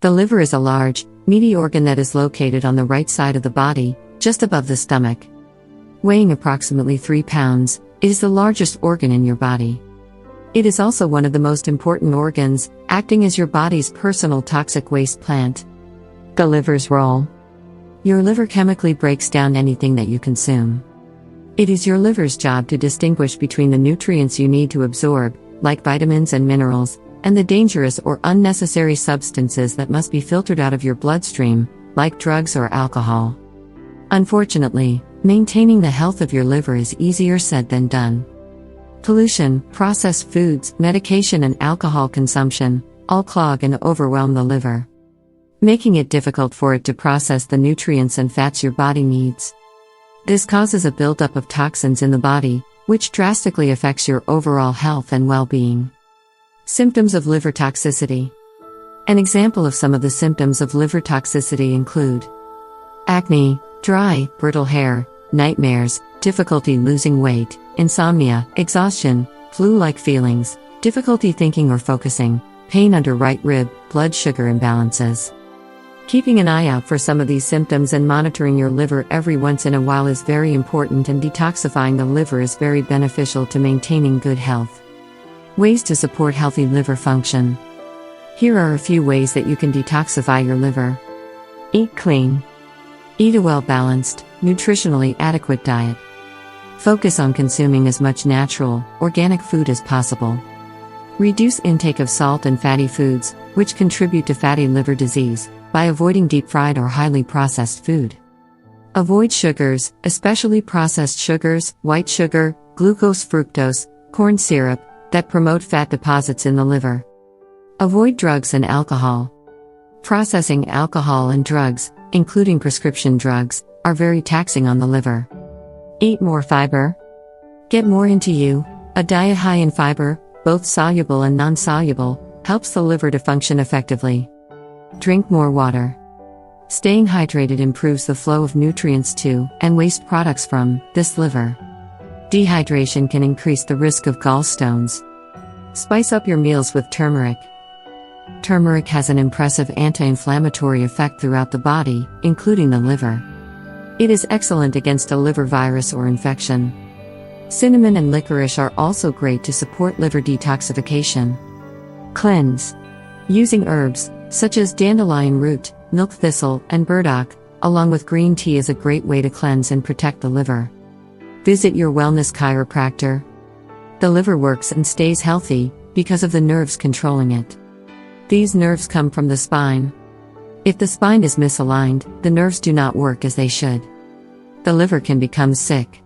The liver is a large, meaty organ that is located on the right side of the body, just above the stomach. Weighing approximately 3 pounds, it is the largest organ in your body. It is also one of the most important organs, acting as your body's personal toxic waste plant. The liver's role. Your liver chemically breaks down anything that you consume. It is your liver's job to distinguish between the nutrients you need to absorb, like vitamins and minerals, and the dangerous or unnecessary substances that must be filtered out of your bloodstream, like drugs or alcohol. Unfortunately, maintaining the health of your liver is easier said than done. Pollution, processed foods, medication and alcohol consumption, all clog and overwhelm the liver, making it difficult for it to process the nutrients and fats your body needs. This causes a buildup of toxins in the body, which drastically affects your overall health and well-being. Symptoms of liver toxicity. An example of some of the symptoms of liver toxicity include acne, dry, brittle hair, nightmares, difficulty losing weight, insomnia, exhaustion, flu-like feelings, difficulty thinking or focusing, pain under right rib, blood sugar imbalances. Keeping an eye out for some of these symptoms and monitoring your liver every once in a while is very important, and detoxifying the liver is very beneficial to maintaining good health. Ways to support healthy liver function. Here are a few ways that you can detoxify your liver. Eat clean. Eat a well-balanced, nutritionally adequate diet. Focus on consuming as much natural, organic food as possible. Reduce intake of salt and fatty foods, which contribute to fatty liver disease, by avoiding deep-fried or highly processed food. Avoid sugars, especially processed sugars, white sugar, glucose, fructose, corn syrup, that promote fat deposits in the liver. Avoid drugs and alcohol. Processing alcohol and drugs, including prescription drugs, are very taxing on the liver. Eat more fiber. Get more into you. A diet high in fiber, both soluble and non-soluble, helps the liver to function effectively. Drink more water. Staying hydrated improves the flow of nutrients to, and waste products from, this liver. Dehydration can increase the risk of gallstones. Spice up your meals with turmeric. Turmeric has an impressive anti-inflammatory effect throughout the body, including the liver. It is excellent against a liver virus or infection. Cinnamon and licorice are also great to support liver detoxification. Cleanse. Using herbs, such as dandelion root, milk thistle, and burdock, along with green tea is a great way to cleanse and protect the liver. Visit your wellness chiropractor. The liver works and stays healthy because of the nerves controlling it. These nerves come from the spine. If the spine is misaligned, the nerves do not work as they should. The liver can become sick.